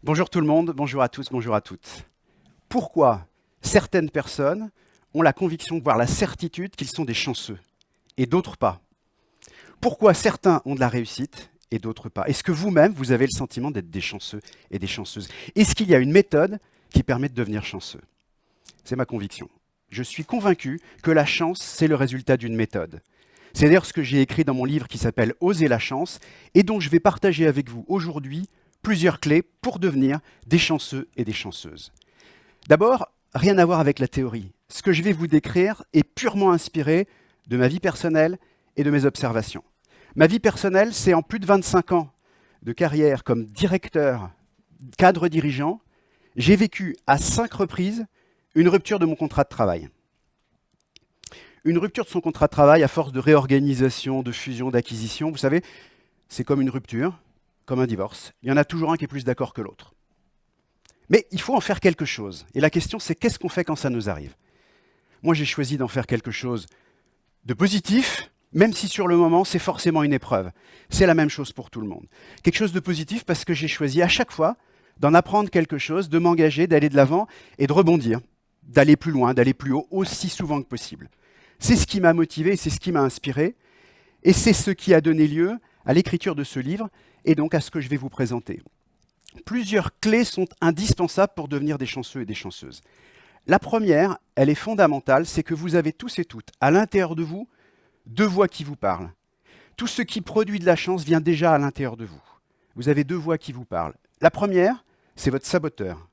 Bonjour tout le monde, bonjour à tous, bonjour à toutes. Pourquoi certaines personnes ont la conviction, voire la certitude qu'ils sont des chanceux et d'autres pas? Pourquoi certains ont de la réussite et d'autres pas? Est-ce que vous-même, vous avez le sentiment d'être des chanceux et des chanceuses? Est-ce qu'il y a une méthode qui permet de devenir chanceux? C'est ma conviction. Je suis convaincu que la chance, c'est le résultat d'une méthode. C'est d'ailleurs ce que j'ai écrit dans mon livre qui s'appelle Oser la chance et dont je vais partager avec vous aujourd'hui plusieurs clés pour devenir des chanceux et des chanceuses. D'abord, rien à voir avec la théorie. Ce que je vais vous décrire est purement inspiré de ma vie personnelle et de mes observations. Ma vie personnelle, c'est en plus de 25 ans de carrière comme directeur, cadre dirigeant, j'ai vécu à 5 reprises une rupture de mon contrat de travail. Une rupture de son contrat de travail à force de réorganisation, de fusion, d'acquisition, vous savez, c'est comme une rupture, comme un divorce. Il y en a toujours un qui est plus d'accord que l'autre. Mais il faut en faire quelque chose. Et la question, c'est qu'est-ce qu'on fait quand ça nous arrive? Moi, j'ai choisi d'en faire quelque chose de positif, même si sur le moment, c'est forcément une épreuve. C'est la même chose pour tout le monde. Quelque chose de positif parce que j'ai choisi à chaque fois d'en apprendre quelque chose, de m'engager, d'aller de l'avant et de rebondir, d'aller plus loin, d'aller plus haut, aussi souvent que possible. C'est ce qui m'a motivé, c'est ce qui m'a inspiré, et c'est ce qui a donné lieu à l'écriture de ce livre, et donc à ce que je vais vous présenter. Plusieurs clés sont indispensables pour devenir des chanceux et des chanceuses. La première, elle est fondamentale, c'est que vous avez tous et toutes, à l'intérieur de vous, deux voix qui vous parlent. Tout ce qui produit de la chance vient déjà à l'intérieur de vous. Vous avez deux voix qui vous parlent. La première, c'est votre saboteur.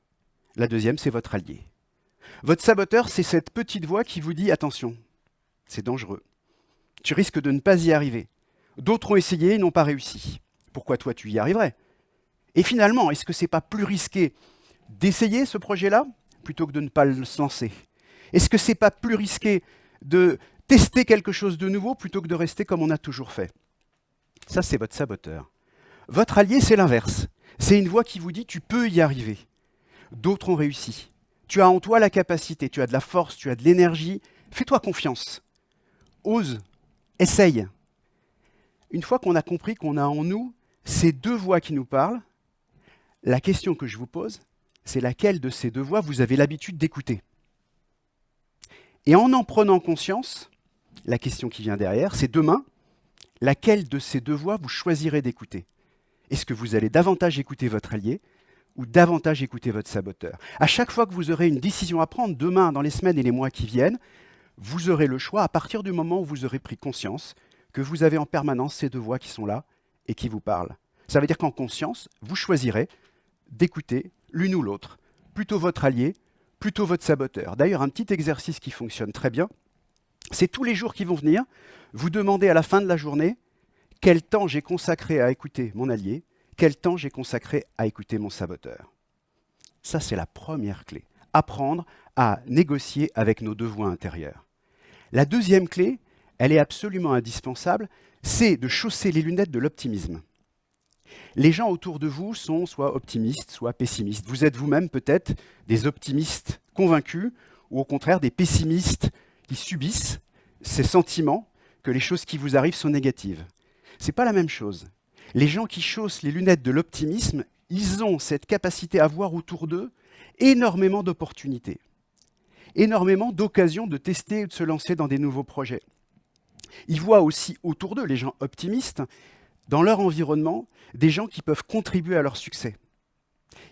La deuxième, c'est votre allié. Votre saboteur, c'est cette petite voix qui vous dit « Attention, c'est dangereux. Tu risques de ne pas y arriver. D'autres ont essayé et n'ont pas réussi. Pourquoi toi, tu y arriverais ?» Et finalement, est-ce que ce n'est pas plus risqué d'essayer ce projet-là plutôt que de ne pas le lancer? Est-ce que ce n'est pas plus risqué de tester quelque chose de nouveau plutôt que de rester comme on a toujours fait? Ça, c'est votre saboteur. Votre allié, c'est l'inverse. C'est une voix qui vous dit « tu peux y arriver ». D'autres ont réussi. Tu as en toi la capacité, tu as de la force, tu as de l'énergie. Fais-toi confiance. Ose, essaye. Une fois qu'on a compris qu'on a en nous ces deux voix qui nous parlent, la question que je vous pose, c'est laquelle de ces deux voix vous avez l'habitude d'écouter? Et en prenant conscience, la question qui vient derrière, c'est demain, laquelle de ces deux voix vous choisirez d'écouter? Est-ce que vous allez davantage écouter votre allié ou davantage écouter votre saboteur? À chaque fois que vous aurez une décision à prendre, demain, dans les semaines et les mois qui viennent, vous aurez le choix à partir du moment où vous aurez pris conscience que vous avez en permanence ces deux voix qui sont là et qui vous parlent. Ça veut dire qu'en conscience, vous choisirez d'écouter l'une ou l'autre, plutôt votre allié, plutôt votre saboteur. D'ailleurs, un petit exercice qui fonctionne très bien, c'est tous les jours qui vont venir, vous demandez à la fin de la journée quel temps j'ai consacré à écouter mon allié, quel temps j'ai consacré à écouter mon saboteur. Ça, c'est la première clé. Apprendre à négocier avec nos deux voix intérieures. La deuxième clé, elle est absolument indispensable, c'est de chausser les lunettes de l'optimisme. Les gens autour de vous sont soit optimistes, soit pessimistes. Vous êtes vous-même peut-être des optimistes convaincus ou au contraire des pessimistes qui subissent ces sentiments que les choses qui vous arrivent sont négatives. Ce n'est pas la même chose. Les gens qui chaussent les lunettes de l'optimisme, ils ont cette capacité à voir autour d'eux énormément d'opportunités, énormément d'occasions de tester ou de se lancer dans des nouveaux projets. Ils voient aussi autour d'eux, les gens optimistes, dans leur environnement, des gens qui peuvent contribuer à leur succès.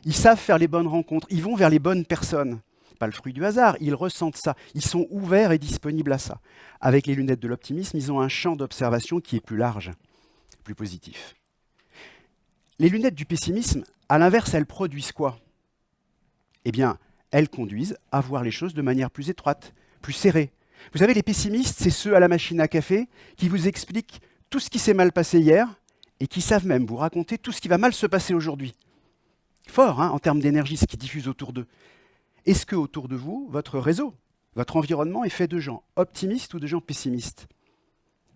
Ils savent faire les bonnes rencontres, ils vont vers les bonnes personnes. Pas le fruit du hasard, ils ressentent ça, ils sont ouverts et disponibles à ça. Avec les lunettes de l'optimisme, ils ont un champ d'observation qui est plus large, plus positif. Les lunettes du pessimisme, à l'inverse, elles produisent quoi? Eh bien, elles conduisent à voir les choses de manière plus étroite, plus serrée. Vous savez, les pessimistes, c'est ceux à la machine à café qui vous expliquent tout ce qui s'est mal passé hier et qui savent même vous raconter tout ce qui va mal se passer aujourd'hui. Fort, hein, en termes d'énergie, ce qui diffuse autour d'eux. Est-ce que autour de vous, votre réseau, votre environnement est fait de gens optimistes ou de gens pessimistes?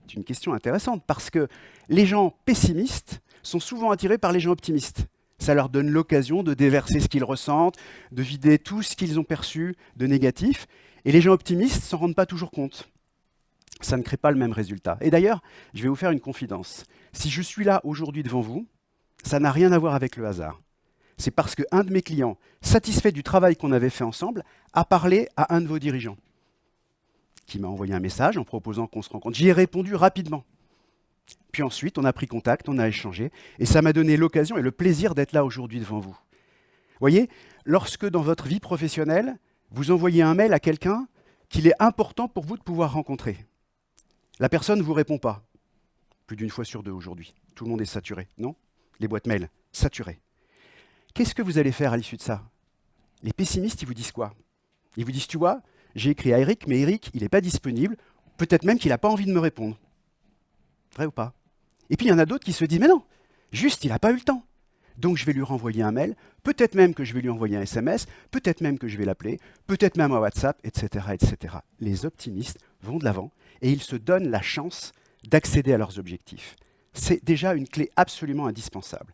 C'est une question intéressante parce que les gens pessimistes sont souvent attirés par les gens optimistes. Ça leur donne l'occasion de déverser ce qu'ils ressentent, de vider tout ce qu'ils ont perçu de négatif. Et les gens optimistes ne s'en rendent pas toujours compte. Ça ne crée pas le même résultat. Et d'ailleurs, je vais vous faire une confidence. Si je suis là aujourd'hui devant vous, ça n'a rien à voir avec le hasard. C'est parce qu'un de mes clients, satisfait du travail qu'on avait fait ensemble, a parlé à un de vos dirigeants, qui m'a envoyé un message en proposant qu'on se rencontre. J'y ai répondu rapidement. Puis ensuite, on a pris contact, on a échangé, et ça m'a donné l'occasion et le plaisir d'être là aujourd'hui devant vous. Vous voyez, lorsque dans votre vie professionnelle, vous envoyez un mail à quelqu'un qu'il est important pour vous de pouvoir rencontrer, la personne ne vous répond pas. Plus d'une fois sur deux aujourd'hui. Tout le monde est saturé, non? Les boîtes mail, saturées. Qu'est-ce que vous allez faire à l'issue de ça? Les pessimistes, ils vous disent quoi? Ils vous disent, tu vois, j'ai écrit à Eric, mais Eric, il n'est pas disponible. Peut-être même qu'il n'a pas envie de me répondre. Vrai ou pas? Et puis il y en a d'autres qui se disent, mais non, juste, il n'a pas eu le temps. Donc je vais lui renvoyer un mail, peut-être même que je vais lui envoyer un SMS, peut-être même que je vais l'appeler, peut-être même un WhatsApp, etc., etc. Les optimistes vont de l'avant et ils se donnent la chance d'accéder à leurs objectifs. C'est déjà une clé absolument indispensable.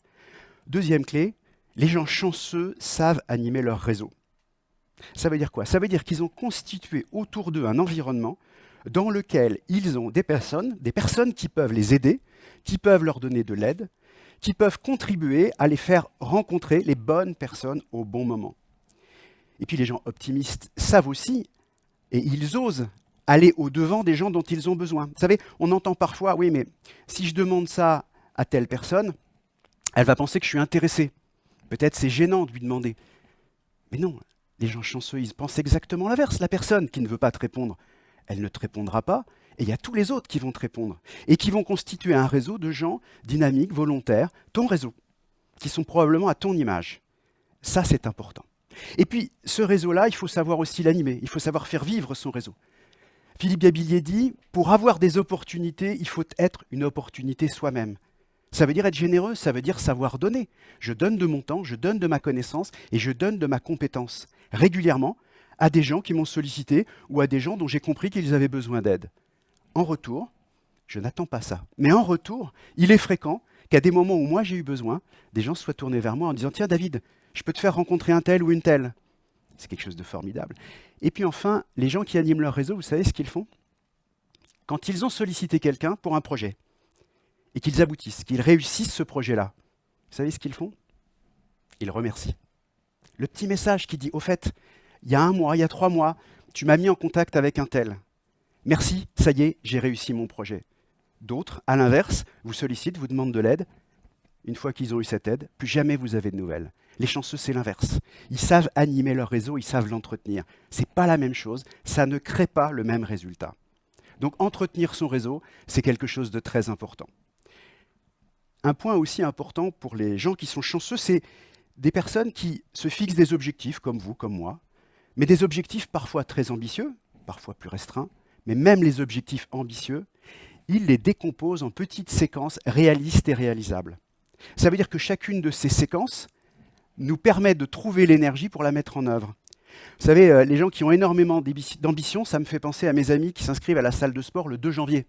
Deuxième clé, les gens chanceux savent animer leur réseau. Ça veut dire quoi? Ça veut dire qu'ils ont constitué autour d'eux un environnement dans lequel ils ont des personnes qui peuvent les aider, qui peuvent leur donner de l'aide, qui peuvent contribuer à les faire rencontrer les bonnes personnes au bon moment. Et puis les gens optimistes savent aussi, et ils osent aller au-devant des gens dont ils ont besoin. Vous savez, on entend parfois, oui, mais si je demande ça à telle personne, elle va penser que je suis intéressé. Peut-être c'est gênant de lui demander. Mais non, les gens chanceux, ils pensent exactement l'inverse. La personne qui ne veut pas te répondre, elle ne te répondra pas. Et il y a tous les autres qui vont te répondre et qui vont constituer un réseau de gens dynamiques, volontaires, ton réseau, qui sont probablement à ton image. Ça, c'est important. Et puis, ce réseau-là, il faut savoir aussi l'animer, il faut savoir faire vivre son réseau. Philippe Gabillier dit, pour avoir des opportunités, il faut être une opportunité soi-même. Ça veut dire être généreux, ça veut dire savoir donner. Je donne de mon temps, je donne de ma connaissance et je donne de ma compétence régulièrement à des gens qui m'ont sollicité ou à des gens dont j'ai compris qu'ils avaient besoin d'aide. En retour, je n'attends pas ça, mais en retour, il est fréquent qu'à des moments où moi j'ai eu besoin, des gens soient tournés vers moi en disant « Tiens David, je peux te faire rencontrer un tel ou une telle ». C'est quelque chose de formidable. Et puis enfin, les gens qui animent leur réseau, vous savez ce qu'ils font? Quand ils ont sollicité quelqu'un pour un projet, et qu'ils aboutissent, qu'ils réussissent ce projet-là, vous savez ce qu'ils font? Ils remercient. Le petit message qui dit « Au fait, il y a 1 mois, il y a 3 mois, tu m'as mis en contact avec un tel. Merci, ça y est, j'ai réussi mon projet. » D'autres, à l'inverse, vous sollicitent, vous demandent de l'aide. Une fois qu'ils ont eu cette aide, plus jamais vous avez de nouvelles. Les chanceux, c'est l'inverse. Ils savent animer leur réseau, ils savent l'entretenir. Ce n'est pas la même chose, ça ne crée pas le même résultat. Donc entretenir son réseau, c'est quelque chose de très important. Un point aussi important pour les gens qui sont chanceux, c'est des personnes qui se fixent des objectifs, comme vous, comme moi, mais des objectifs parfois très ambitieux, parfois plus restreints, mais même les objectifs ambitieux, ils les décomposent en petites séquences réalistes et réalisables. Ça veut dire que chacune de ces séquences nous permet de trouver l'énergie pour la mettre en œuvre. Vous savez, les gens qui ont énormément d'ambition, ça me fait penser à mes amis qui s'inscrivent à la salle de sport le 2 janvier.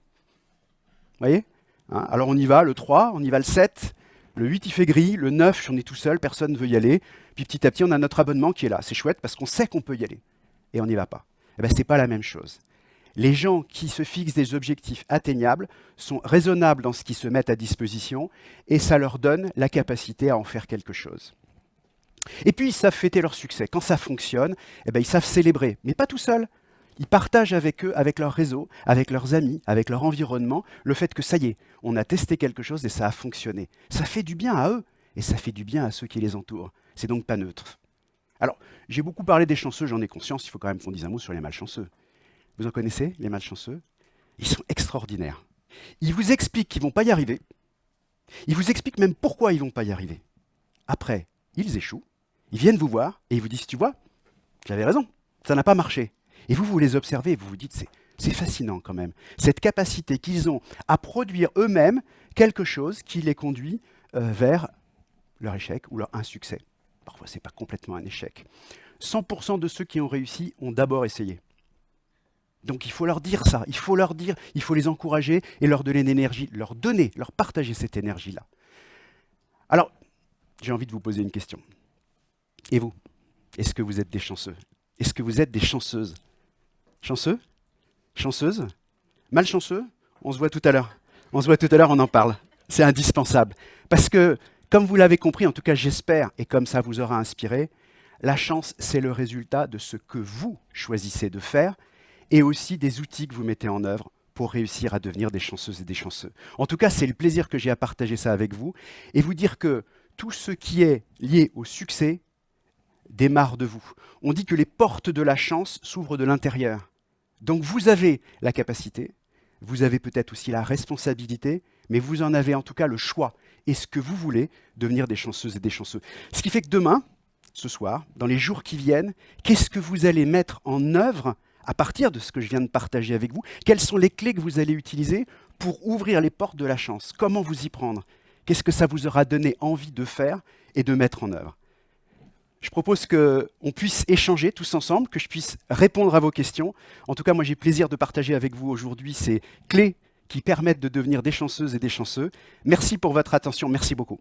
Vous voyez? Alors on y va le 3, on y va le 7, le 8 il fait gris, le 9 on est tout seul, personne ne veut y aller, puis petit à petit on a notre abonnement qui est là. C'est chouette parce qu'on sait qu'on peut y aller et on n'y va pas. Eh bien, ce n'est pas la même chose. Les gens qui se fixent des objectifs atteignables sont raisonnables dans ce qu'ils se mettent à disposition et ça leur donne la capacité à en faire quelque chose. Et puis ils savent fêter leur succès. Quand ça fonctionne, eh bien, ils savent célébrer, mais pas tout seuls. Ils partagent avec eux, avec leur réseau, avec leurs amis, avec leur environnement, le fait que ça y est, on a testé quelque chose et ça a fonctionné. Ça fait du bien à eux et ça fait du bien à ceux qui les entourent. C'est donc pas neutre. Alors, j'ai beaucoup parlé des chanceux, j'en ai conscience, il faut quand même qu'on dise un mot sur les malchanceux. Vous en connaissez, les malchanceux? Ils sont extraordinaires. Ils vous expliquent qu'ils ne vont pas y arriver. Ils vous expliquent même pourquoi ils ne vont pas y arriver. Après, ils échouent, ils viennent vous voir et ils vous disent « Tu vois, j'avais raison, ça n'a pas marché ». Et vous les observez et vous vous dites « C'est fascinant quand même ». Cette capacité qu'ils ont à produire eux-mêmes quelque chose qui les conduit vers leur échec ou leur insuccès. Parfois, ce n'est pas complètement un échec. 100% de ceux qui ont réussi ont d'abord essayé. Donc il faut leur dire ça, il faut les encourager et leur donner l'énergie, leur partager cette énergie-là. Alors, j'ai envie de vous poser une question. Et vous, est-ce que vous êtes des chanceux? Est-ce que vous êtes des chanceuses? Chanceux? Chanceuses? Malchanceux? On se voit tout à l'heure. On en parle. C'est indispensable. Parce que Comme vous l'avez compris, en tout cas j'espère, et comme ça vous aura inspiré, la chance, c'est le résultat de ce que vous choisissez de faire et aussi des outils que vous mettez en œuvre pour réussir à devenir des chanceuses et des chanceux. En tout cas, c'est le plaisir que j'ai à partager ça avec vous et vous dire que tout ce qui est lié au succès démarre de vous. On dit que les portes de la chance s'ouvrent de l'intérieur. Donc vous avez la capacité, vous avez peut-être aussi la responsabilité, mais vous en avez en tout cas le choix. Est-ce que vous voulez devenir des chanceuses et des chanceux? Ce qui fait que demain, ce soir, dans les jours qui viennent, qu'est-ce que vous allez mettre en œuvre à partir de ce que je viens de partager avec vous? Quelles sont les clés que vous allez utiliser pour ouvrir les portes de la chance? Comment vous y prendre? Qu'est-ce que ça vous aura donné envie de faire et de mettre en œuvre? Je propose qu'on puisse échanger tous ensemble, que je puisse répondre à vos questions. En tout cas, moi j'ai plaisir de partager avec vous aujourd'hui ces clés qui permettent de devenir des chanceuses et des chanceux. Merci pour votre attention, merci beaucoup.